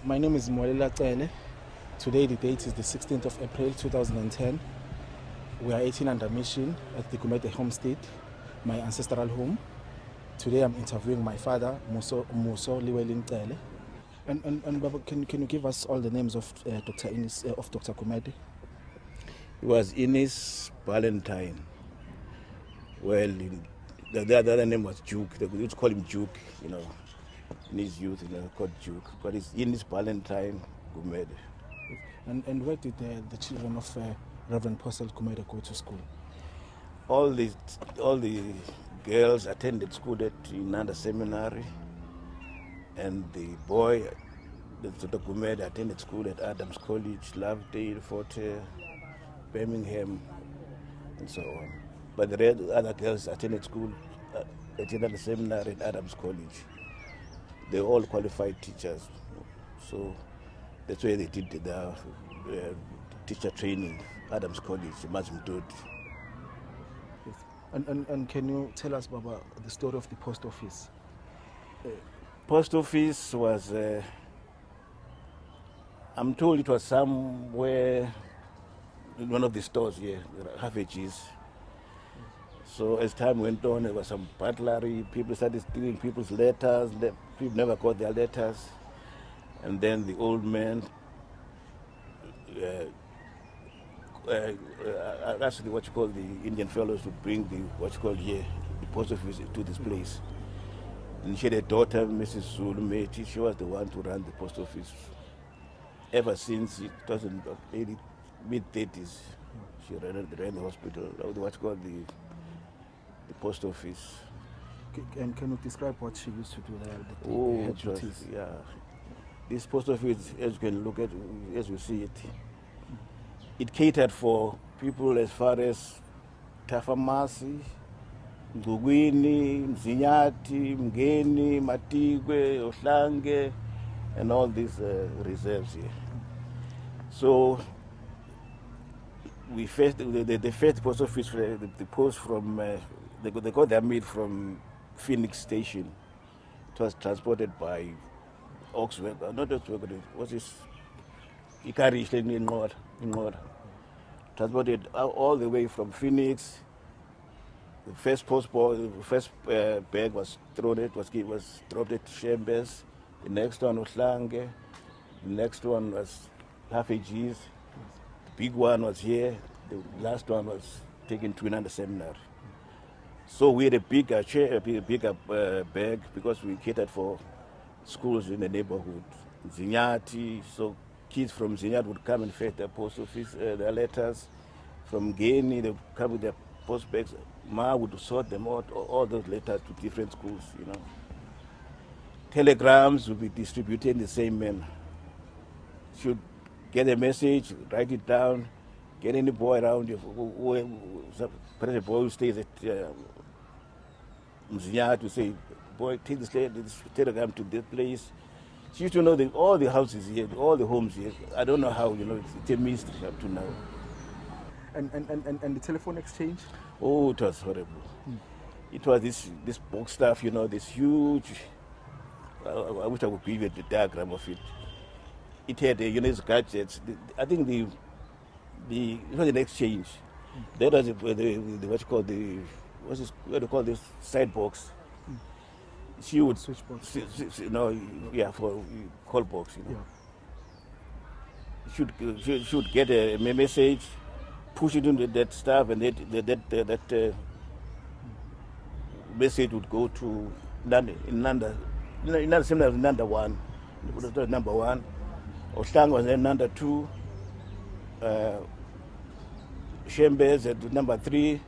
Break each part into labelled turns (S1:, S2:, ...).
S1: My name is Musawenkosi Cele. Today the date is the 16th of April 2010. We are 18 under mission at the Gumede homestead, my ancestral home. Today I'm interviewing my father, Musawenkosi Cele. And Baba, can you give us all the names of Dr. Gumede?
S2: He was Ines Valentine. Well, the other name was Duke. They used to call him Duke, in his youth, called Duke. But it's Ines Valentine Gumede.
S1: And where did the children of Reverend Apostle Gumede go to school?
S2: All the girls attended school at Inanda Seminary, and the boy, Dr. Gumede, attended school at Adams College, Lovedale, Forte, Birmingham, and so on. But the other girls attended school at Inanda Seminary and Adams College. They were all qualified teachers, so that's where they did their teacher training, Adams College, Mazimdod.
S1: Yes. And can you tell us, Baba, the story of the post office?
S2: Post office was, I'm told it was somewhere in one of the stores here, Havages. So as time went on, there was some burglary, people started stealing people's letters, people never got their letters. And then the old man asked what you call the Indian fellows to bring the post office to this place. And she had a daughter, Mrs. Zulumeti. She was the one to run the post office. Ever since it was in the mid-30s, she ran the hospital, what's called the post office.
S1: And can you describe what she used to do there?
S2: It was, yeah. This post office, as you can look at, as you see it, it catered for people as far as Tafamasi, Ngugwini, Mzinyati, Mgeni, Matigwe, Ohlange, and all these reserves here. So we first, the first post office, the post from, they got their meat from Phoenix Station. It was transported by Oxford, not Oxford, what's this? Ikarish in Ngora. Transported all the way from Phoenix. The first bag was thrown. It was dropped at Chambers. The next one was Lange. The next one was Havages. The big one was here. The last one was taken to another seminary. So we had a bigger bag because we catered for schools in the neighborhood. Zinyati, so kids from Zinyati would come and fetch their post office, their letters. From Geni, they would come with their post bags. Ma would sort them out, all those letters to different schools, Telegrams would be distributed in the same manner. Should get a message, write it down, get any boy around you, a boy who stays at Mzinyati to say, boy, take this telegram to this place. She used to know all the houses here, all the homes here. I don't know how, it's a mystery up to now.
S1: And the telephone exchange?
S2: Oh, it was horrible. It was this box stuff, this huge, I wish I could give you the diagram of it. It had, gadgets. I think it was an exchange. That was what do you call this side box. She would
S1: switch box.
S2: For call box. She should get a message, push it into that stuff, and that message would go to Nanda Seminary, Nanda 1. It was number 1. Oshtang was then Nanda 2. Chambers at number 3.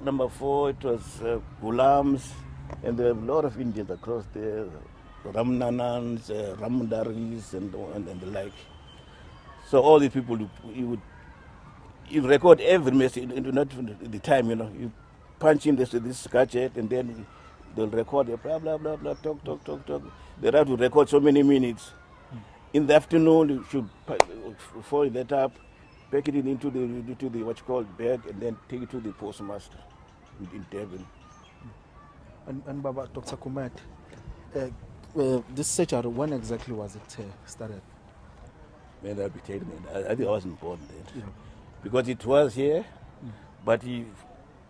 S2: Number 4, it was Gulams, and there are a lot of Indians across there, Ramnanans, Ramdaris, and the like. So all these people, you record every message, not the time, you punch in this gadget, and then they'll record blah, blah, blah, blah, talk. They have to record so many minutes. In the afternoon, you should fold that up, pack it into the what you call bag, and then take it to the postmaster in Devon.
S1: And Baba, Dr. Gumede, This surgery, when exactly was it started?
S2: Man, I'll be telling you, I think I wasn't born then.
S1: Yeah.
S2: Because it was here, but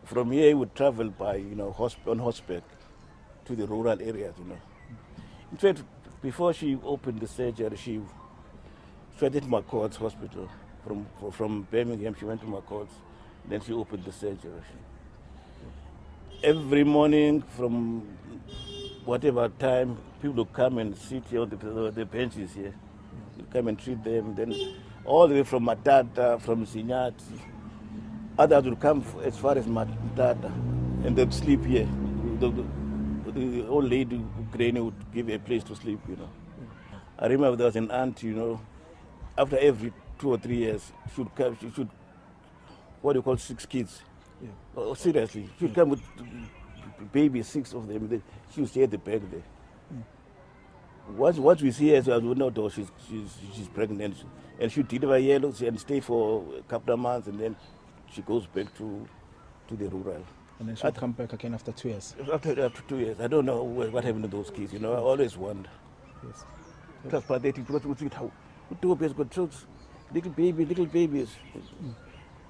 S2: from here he would travel by, on horseback to the rural areas, In fact, before she opened the surgery, she went to McCord's hospital. From Birmingham, she went to McCord's, then she opened the surgery. Every morning from whatever time, people would come and sit here on the benches here. You'd come and treat them. Then all the way from Matata, from Sinyati, others would come as far as Matata, and they'd sleep here. The old lady, Ukraine, would give a place to sleep, I remember there was an aunt, after every 2 or 3 years, she should, what do you call 6 kids?
S1: Yeah.
S2: Oh, seriously, she would come with babies, 6 of them. She would stay at the back there. What we see as well, we know though she's pregnant, and she deliver yellow and stay for a couple of months, and then she goes back to the rural.
S1: And then she'll come back again after 2 years.
S2: After 2 years, I don't know what happened to those kids. I always wonder.
S1: Yes.
S2: It was pathetic because we see how Utopia's got children, little babies,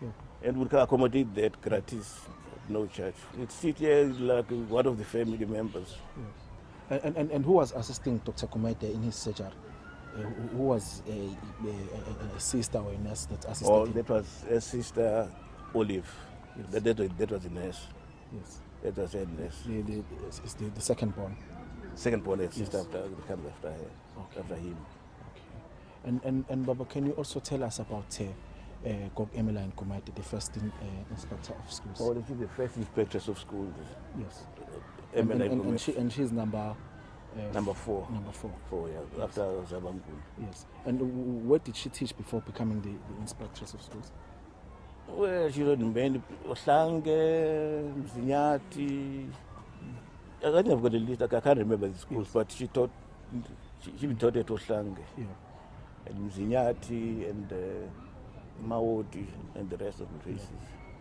S1: Yeah.
S2: and we can accommodate that gratis, no charge. It's sit here like one of the family members.
S1: Yeah. And who was assisting Dr. Kumete in his surgery? Who was a sister or a nurse that assisted him?
S2: That was a sister, Olive.
S1: Yes.
S2: That was a nurse.
S1: Yes.
S2: That was a nurse.
S1: It's the second born.
S2: Second born, a sister
S1: Yes.
S2: comes after her, after him.
S1: Okay. And Baba, can you also tell us about Gog Emmeline Kumete, the first inspector of schools?
S2: Oh, this is the first inspectress of schools.
S1: Yes.
S2: Emmeline
S1: And
S2: Kumete.
S1: she's number
S2: 4.
S1: Number 4.
S2: 4, yeah,
S1: Yes.
S2: after Zabankulu.
S1: Yes. And what did she teach before becoming the inspectress of schools?
S2: Well, she learned many, Oslange, Mzinyati. I think I've got a list, I can't remember the schools,
S1: Yes.
S2: but she taught at Oslange,
S1: Yeah.
S2: and Mzinyati, and Maodi, and the rest of the races.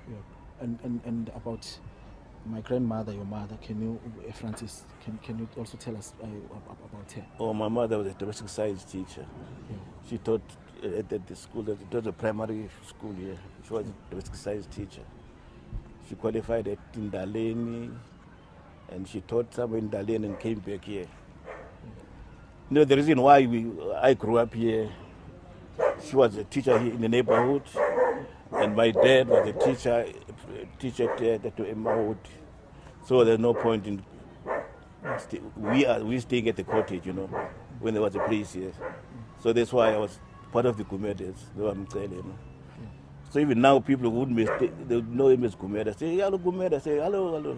S1: Yeah. And about my grandmother, your mother, can you, Francis, can you also tell us about her?
S2: Oh, my mother was a domestic science teacher.
S1: Yeah.
S2: She taught at the school, it was a primary school here. She was a domestic science teacher. She qualified at Indaleni, and she taught somewhere in Indaleni and came back here. The reason why I grew up here, she was a teacher here in the neighborhood, and my dad was a teacher at Emmawood. So there's no point in we staying at the cottage, when there was a place here. So that's why I was part of the Kumedes, So even now people wouldn't mistake, they would know him as Kumeda. Say, hello Kumeda, say hello. Yes.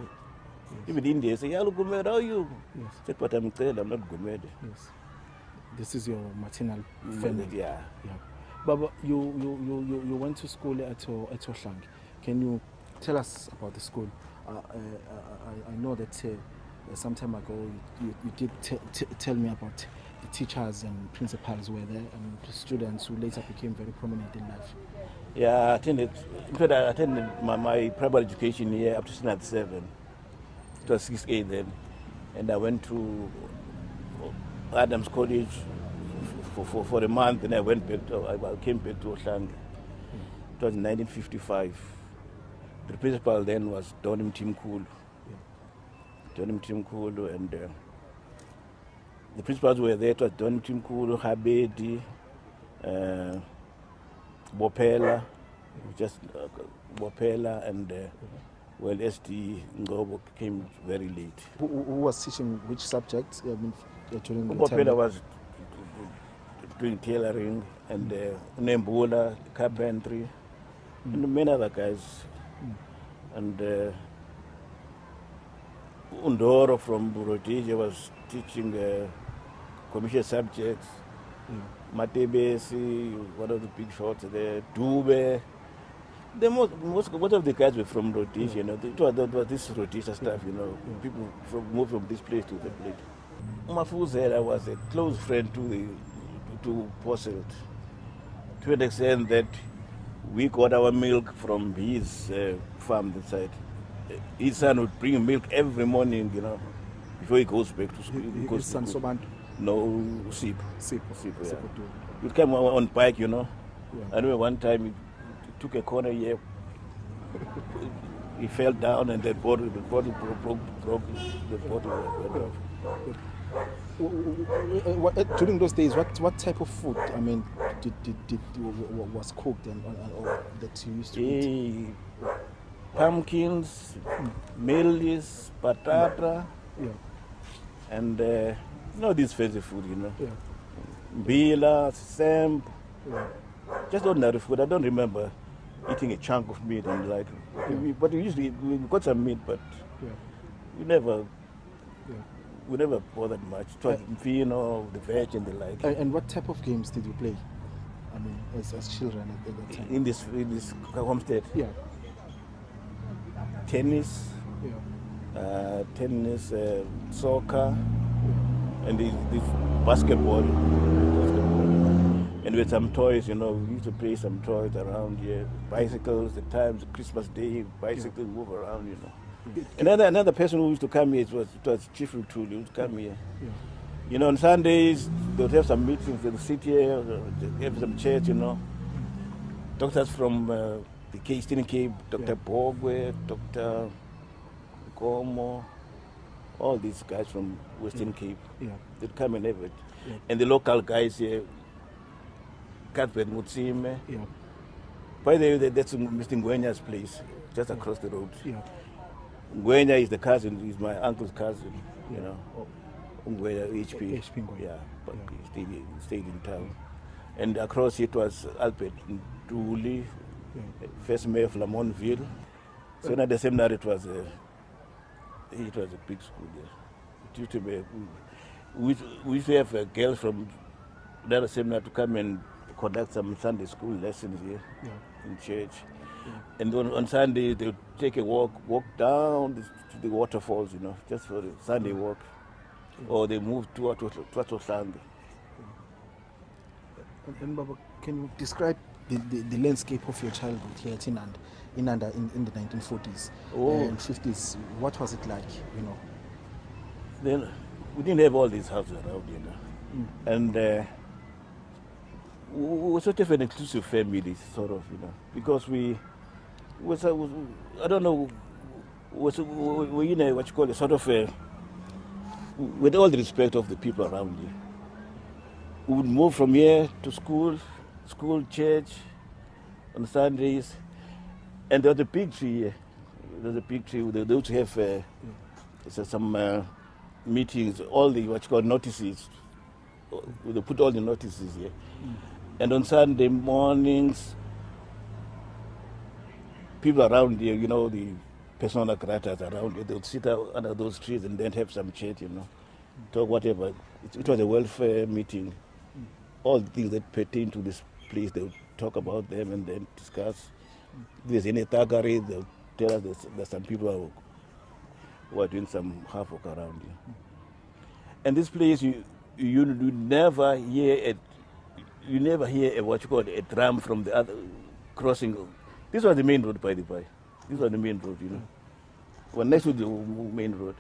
S2: Even in India, say, hello Kumeda, how are you?
S1: Yes.
S2: Say, but I'm not Kumeda.
S1: Yes. This is your maternal family.
S2: Yeah.
S1: Yeah. Baba, you went to school at Oslang. Can you tell us about the school? I know that some time ago you did tell me about the teachers and principals were there and the students who later became very prominent in life.
S2: Yeah, I attended my primary education here up to standard 7. It was 6A then. And I went to Adams College for a month, and I came back to Oslang. It was in 1955. The principal then was Donim Timkulu. Donim Timkulu, and the principals were there. It was Donim Timkulu, Habedi, Bopela, Bopela, and SD Ngobo came very late.
S1: Who was teaching which subjects during the time?
S2: Bopela was doing tailoring, and Nembula, carpentry, and many other guys. And Undoro from Rhodesia was teaching commercial subjects. Matebesi, one of the big shots there, Dube. Most of the guys were from Rhodesia, It was this Rhodesia stuff, People moved from this place to that place. Mafuzela was a close friend to Posselt, to an extent that we got our milk from his farm inside. His son would bring milk every morning, before he goes back to school. He goes
S1: His son
S2: to school.
S1: Sobantu.
S2: No, Sip.
S1: Sip.
S2: Yeah.
S1: Sip.
S2: He came on bike, you know.
S1: Yeah.
S2: I remember one time he took a corner here. He fell down and the bottle broke. The bottle went off.
S1: During those days, what type of food? I mean, was cooked and or that you used to eat?
S2: Pumpkins, mealies, patata, and these fancy food, you know.
S1: Yeah.
S2: Bila, samp,
S1: Yeah.
S2: just ordinary food. I don't remember eating a chunk of meat and like, but we got some meat, but we never bothered much. It was the veg and the like.
S1: And what type of games did you play? I mean, as children at that time.
S2: In this homestead.
S1: Yeah.
S2: Tennis.
S1: Yeah.
S2: Tennis, soccer, and the basketball. And with some toys, you know, we used to play some toys around here. Bicycles, the times, Christmas Day, bicycles move around, you know. Another person who used to come here, it was Chief Rutul, who used to come here.
S1: Yeah.
S2: You know, on Sundays, they would have some meetings, they would sit here, have some church, you know. Doctors from the Eastern Cape, Dr. Bogwe, Dr. Gomo, all these guys from Western Cape, they'd come and have it. Yeah. And the local guys here, Cuthbert Mutsime.
S1: Yeah.
S2: By the way, that's Mr. Ngwenya's place, just across the road.
S1: Yeah.
S2: Ngwenya is the cousin, he's my uncle's cousin, you know. Ngwenya, HP. Yeah, but he stayed in town. And across it was Albert Nduli, first mayor of Lamontville. So at the same night it was a big school there. It used to be, we used to have girls from that same night to come and conduct some Sunday school lessons here in church. Yeah. And on Sunday they would take a walk down to the waterfalls, you know, just for the Sunday walk. Yeah. Or they moved to Sunday.
S1: And Baba, can you describe the landscape of your childhood here at Inanda in the 1940s and 50s? What was it like, you know?
S2: Then we didn't have all these houses around, you know. And we were sort of an inclusive family, sort of, you know, because we I don't know, we in a, what you call it, sort of a, with all the respect of the people around you. We would move from here to school, church, on Sundays, and there was a big tree here. There was a big tree. They used to have some meetings, all the, what you call, notices. They put all the notices here. And on Sunday mornings, people around here, you know, the persona gratas around here, they would sit out under those trees and then have some chat, you know, talk whatever. It was a welfare meeting. All the things that pertain to this place, they would talk about them and then discuss. If there's any thuggery, they'll tell us there's some people who are doing some half work around here. And this place, you never hear what you call a drum from the other crossing. This was the main road, by the way. This was the main road, you know. Well, next to the main road,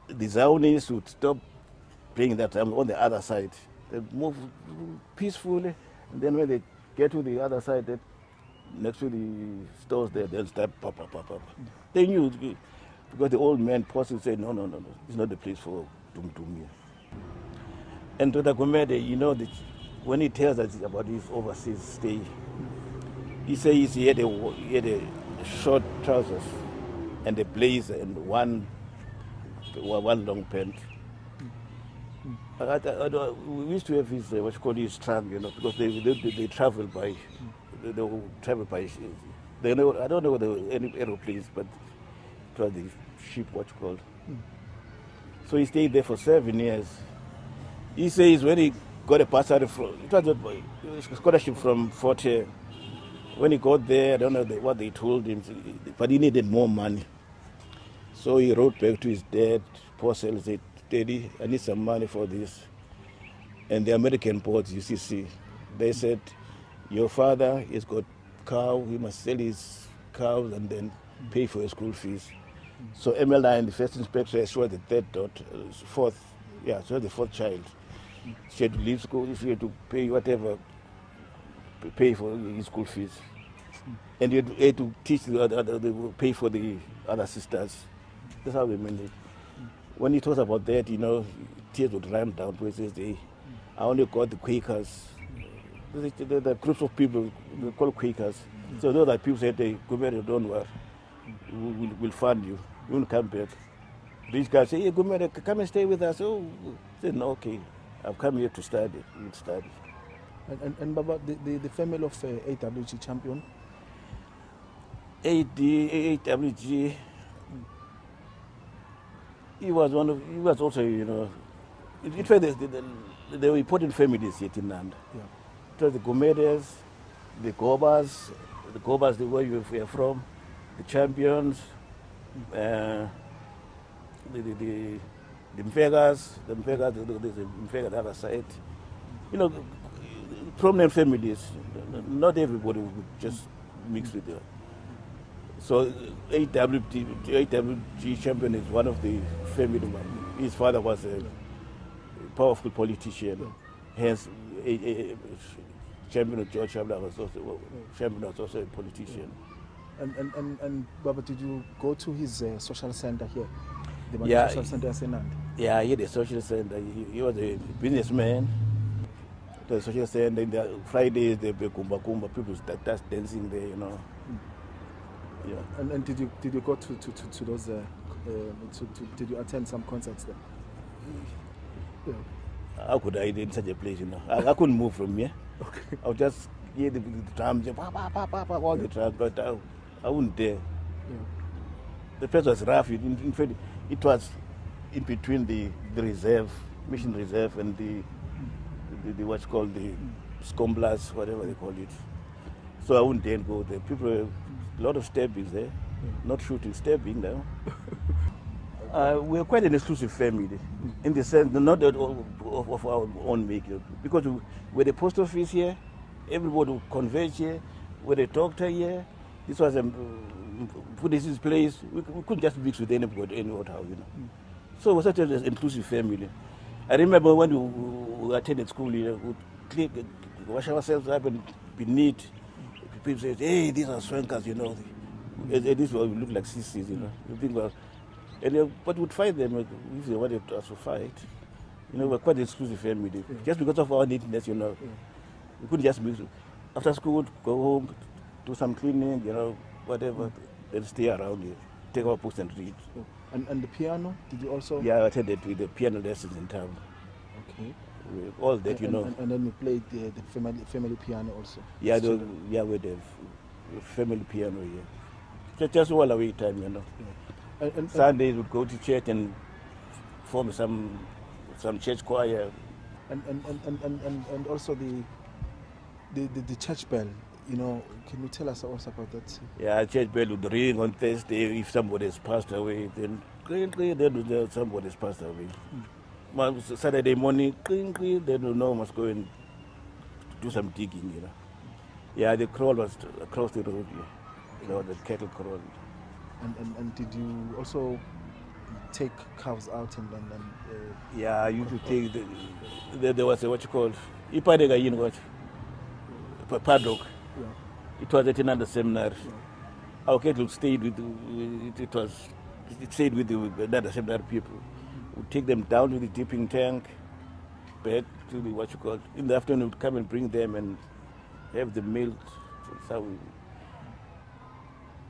S2: the Zaunis would stop playing that drum on the other side. They'd move peacefully, and then when they get to the other side, next to the stores there, they'll start pop. They knew, because the old man possibly said, no, it's not the place for Tum here. And to the Gomede, you know, when he tells us about his overseas stay, he says he had a short trousers and a blazer and one long pant. We used to have his what you call his trunk, you know, because they travel by I don't know whether any aeroplanes, but it was the ship, what you call. So he stayed there for 7 years. He says when he got a bursary it was a scholarship from Fort Hare. When he got there, I don't know what they told him, but he needed more money. So he wrote back to his dad, Paul Cele, said, Daddy, I need some money for this. And the American board, UCC, they said, your father has got cow, he must sell his cows and then pay for his school fees. So ML9, the first inspector, saw the third daughter, saw the fourth child. She had to leave school, she had to pay whatever, pay for his school fees. And you had to teach pay for the other sisters. That's how we managed. When he talks about that, tears would run down to his day. I only got the Quakers. The groups of people, they call Quakers. So those are people say, hey, Gumere, don't worry. We'll fund you. You won't come back. These guys say, hey, Gumere, come and stay with us. Oh, I said, no, okay. I've come here to study. We'll study.
S1: And Baba, the family of AWG champion?
S2: AWG, he was also, it was the important families here in Nand.
S1: Yeah.
S2: It was the Gomedes, the Gobas, the way we are from, the champions, the Mvegas, the Mvega the other side. Prominent families. Not everybody would just mix with them. So AWG champion is one of the family. His father was a powerful politician, hence champion of George Shabla was also a politician.
S1: And Baba, did you go to his social center here?
S2: The
S1: social center in Senand?
S2: Yeah, he had a social center. He was a businessman. The social center, in the Fridays, they be kumba, people start dancing there, Yeah.
S1: And did you go to those? Did you attend some concerts there?
S2: Yeah. How could I in such a place? I couldn't move from here. Okay. I would just hear the drums, all the drums, but I wouldn't dare. Yeah. The place was rough. In fact, it was in between the reserve, mission reserve, and the what's called the scomblers, whatever they call it. So I wouldn't dare go there. People. A lot of stabbings there, not shooting, stabbing now. We're quite an exclusive family, in the sense not of our own making, because we're the post office here, everybody would converge here, we're the doctor here. This was this is place. We couldn't just mix with anybody, anyhow, So we're such an inclusive family. I remember when we attended school, we'd wash ourselves up and be neat. People say, hey, these are swankers, These will look like sissies, You think, well, but we'd fight them if they wanted us to fight. We're quite an exclusive family. Yeah. Just because of our neatness, We couldn't just mix. After school, go home, do some cleaning, whatever, then stay around here, take our books and read.
S1: Yeah. And the piano, did you also?
S2: Yeah, I attended with the piano lessons in town.
S1: Okay.
S2: All that,
S1: And then we played the family piano also.
S2: Yeah, with the family piano here. Just all away time, Yeah. And Sundays we'd go to church and form some church choir.
S1: And also the church bell. Can you tell us also about that?
S2: Yeah, church bell would ring on Thursday if somebody has passed away. Then somebody has passed away. Saturday morning, clean, they don't know, must go and do some digging, Yeah, the crawl was across the road, the cattle crawl.
S1: And did you also take cows out and
S2: yeah, I used to take there was what you called Ipadega what? Paddock. Yeah. It was at another seminar. Yeah. Our cattle stayed with it stayed with the another seminar people. We'd take them down to the dipping tank, back to the what you call. In the afternoon, we'd come and bring them and have them milked.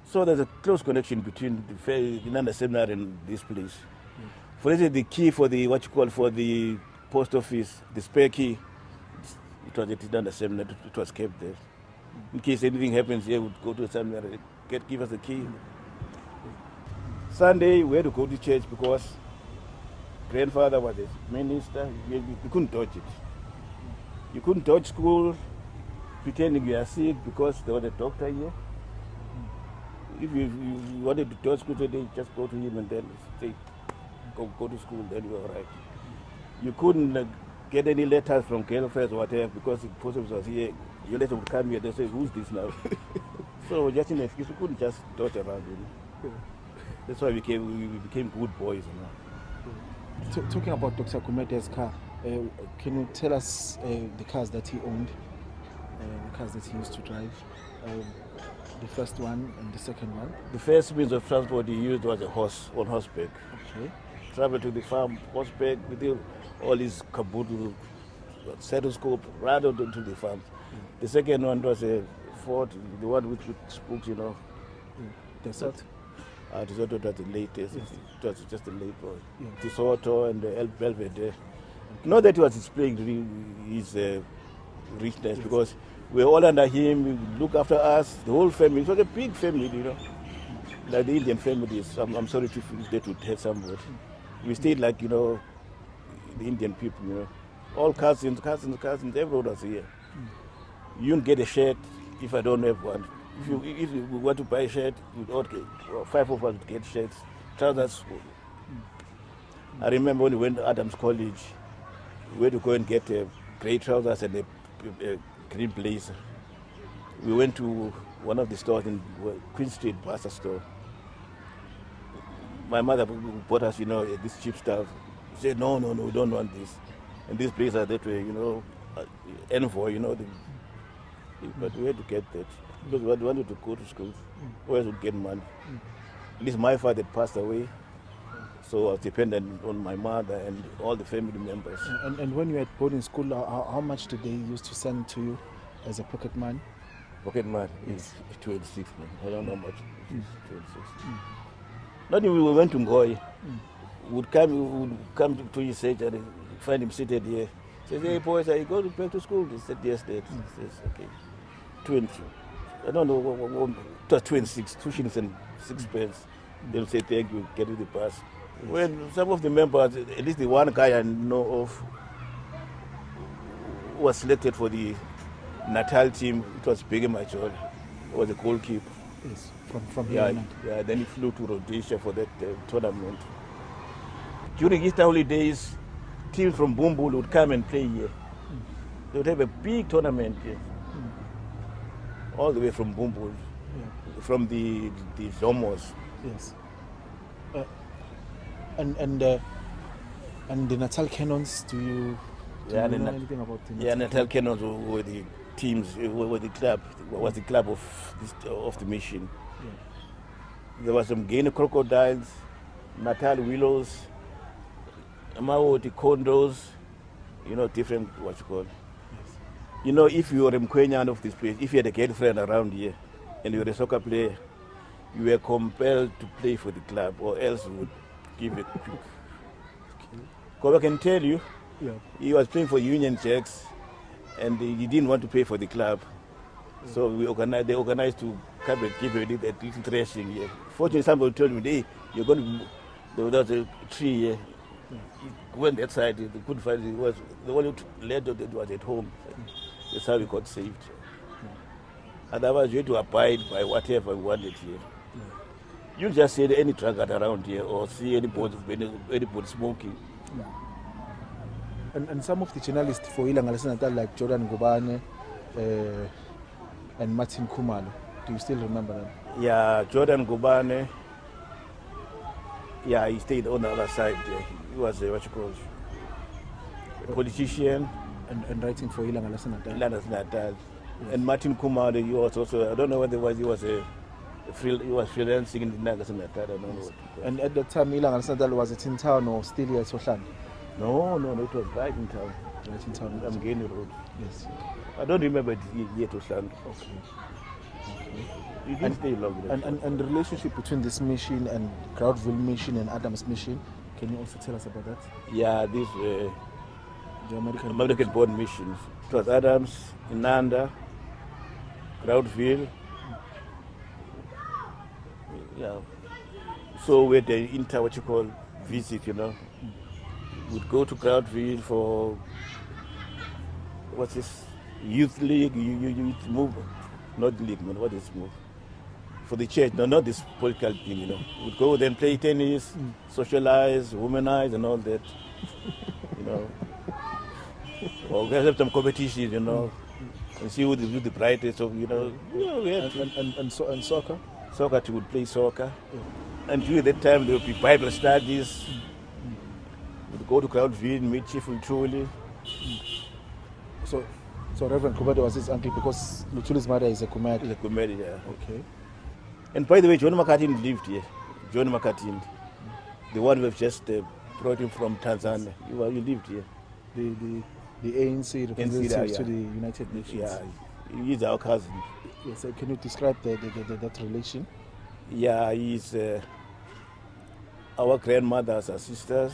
S2: So there's a close connection between the Nanda seminar and this place. For instance, the key for the for the post office, the spare key, it was at Nanda seminar. It was kept there. In case anything happens here, we'd go to the seminar, give us the key. Sunday, we had to go to church because grandfather was a minister. You couldn't touch it. You couldn't touch school pretending you are sick because there was a doctor here. If you wanted to touch school today, just go to him and then say, go to school, then you're all right. You couldn't get any letters from girlfriends or whatever because the post office was here. Your letter would come here, they say, who's this now? So just in excuse, you couldn't just touch around, That's why we became good boys, you know.
S1: Talking about Dr. Kumete's car, can you tell us the cars that he owned, the cars that he used to drive? The first one and the second one?
S2: The first means of transport he used was a horse, on horseback.
S1: Okay.
S2: Traveled to the farm, horseback, with all his caboodle, stethoscope, right out to the farm. The second one was a Ford, the one with spokes, you know.
S1: Desert?
S2: DeSoto was the latest.
S1: Yes.
S2: It was just the late one.
S1: Yeah.
S2: DeSoto and the El Belvedere. Not that he was displaying his richness,
S1: Yes.
S2: because we were all under him, he look after us, the whole family. It was a big family, you know. Like the Indian families. I'm sorry to finish that would hurt somebody. We stayed like, you know, the Indian people, you know. All cousins, everyone was here. You don't get a shirt if I don't have one. If you want to buy a shirt, five of us would get shirts, trousers. I remember when we went to Adams College, we had to go and get grey trousers and a green blazer. We went to one of the stores in Queen Street, Bassa store. My mother bought us, you know, this cheap stuff. She said, no, we don't want this. And this blazer that way, you know, envoy, you know. But we had to get that because we wanted to go to school. Where else would get money? At least my father passed away, so I was dependent on my mother and all the family members.
S1: And when you were at boarding school, how much did they used to send to you as a pocket money?
S2: Pocket money is 26, man. I don't know how much. 26. Not even we went to Ngoy. We would come to his age and find him seated here. He says, hey boys, are you going back to school? They said, yes, Dad. He says, okay. 20. I don't know, it was 26, 2 shillings and 6 pence. They'll say, thank you, get to the bus. When some of the members, at least the one guy I know of, was selected for the Natal team, it was Big Machol. He was a goalkeeper.
S1: Yes, from here.
S2: Yeah, then he flew to Rhodesia for that tournament. During Easter holidays, teams from Bumbul would come and play here. They would have a big tournament here. All the way from Bumbul, from the Zomos.
S1: Yes. And the Natal Cannons, do you know anything about the Natal?
S2: Yeah, Natal Cannons were the teams, were the club, was the club of the mission. Yeah. There was some Guinea Crocodiles, Natal Willows, Amawoti Condos, you know, different, what you call. Yes. You know, if you were a Mkwenyan of this place, if you had a girlfriend around here, and you were a soccer player, you were compelled to play for the club, or else you would give it quick. Because I can tell you, he was playing for Union Jacks, and he didn't want to pay for the club. So they organized to come and give him that little thrashing here. Fortunately, somebody told me, hey, you're going to, there was a tree here. He went that side, they couldn't find it. Was the only lad that was at home. That's how we got saved. Otherwise, you had to abide by whatever we wanted here. You just see any drunkard around here or see anybody smoking.
S1: And some of the journalists for Ilanga Natal, like Jordan Ngubane and Martin Khumalo, do you still remember them?
S2: Yeah, Jordan Ngubane. Yeah, he stayed on the other side. He was a politician.
S1: And writing for Ilanga Natal.
S2: Ilanga Natal. Yes. And Martin Khumalo, he was also, I don't know what it was, he was freelancing in Natal. I don't know. Yes.
S1: And at the time, Ilanga Natal, was it in town or still here at Sohlan?
S2: No, it was right in town.
S1: Right in town.
S2: I'm Gaining Road.
S1: Yes.
S2: I don't remember it yet to stand.
S1: Okay.
S2: You didn't stay long.
S1: And the relationship between this mission and Crowdville mission and Adams mission, can you also tell us about that?
S2: Yeah, these
S1: the
S2: American-born missions. It was Adams, Inanda, Crowdville. Yeah. So we had the visit, you know. We'd go to Crowdville for what's this? Youth league, youth movement. Not league, man. What is move? For the church, no, not this political thing, you know. We'd go then play tennis, socialize, womanize, and all that, you know. Or we have some competitions, you know, and see who the brightest of, you know. We had
S1: and soccer?
S2: Soccer, we would play soccer.
S1: Yeah.
S2: And during that time, there would be Bible studies. We'd go to Groundville, meet Chief Lutuli.
S1: So Reverend Kumade was his uncle because Lutuli's mother is a Kumade.
S2: He's a comedian, yeah.
S1: Okay.
S2: And by the way, John Makatin lived here. John Makatin, the one we've just brought him from Tanzania. He lived here.
S1: The ANC representative
S2: yeah.
S1: to the United Nations.
S2: Yeah, he's our cousin.
S1: Yes. So can you describe that relation?
S2: Yeah, he's our grandmothers are sisters,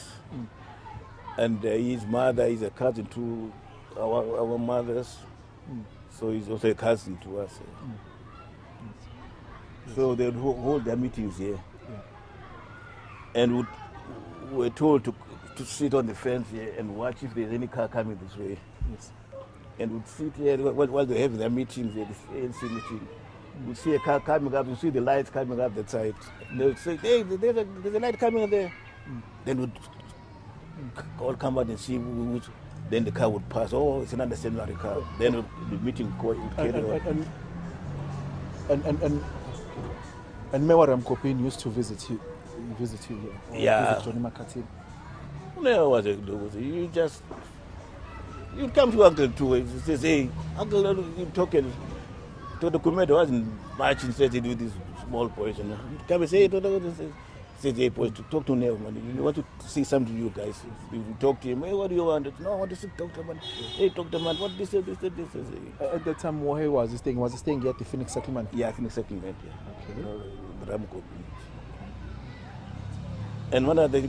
S2: and his mother is a cousin to our mothers. So he's also a cousin to us. So they would hold their meetings here, and we're told to sit on the fence here and watch if there's any car coming this way.
S1: Yes.
S2: And we'd sit here while they're having their meetings here, this ANC meeting. We'd see a car coming up, we'd see the lights coming up that side. They would say, hey, there's a light coming there. Then we'd all come out and see which, then the car would pass. Oh, it's another stationary car. Then the meeting would carry on.
S1: And Mayor Ramkopin used to visit you here.
S2: Yeah.
S1: Visit Johnny Makatin.
S2: No, what you just you come to Uncle too. He says, hey, Uncle, you talking to the commander wasn't much interested with these small boys, you know. Come and say, says, hey, boys, to talk to him, man. You want to say something to you guys. You talk to him, hey, what do you want? No, I want to talk to him. Hey, talk to him, what this.
S1: At that time, where was he staying? Was he staying here at the Phoenix Settlement?
S2: Yeah, Phoenix Settlement, yeah.
S1: Okay.
S2: The Ramco. And one of the,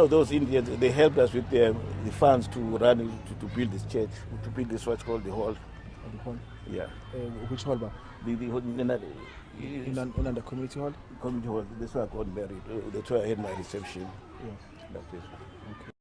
S2: those Indians, they helped us with the funds to run, to build this church, to build this what's called the hall.
S1: The hall?
S2: Yeah.
S1: Which hall, ba?
S2: In
S1: the community hall?
S2: Community hall. That's where I got married. That's where I had my reception.
S1: Yeah.
S2: That's it.
S1: Okay.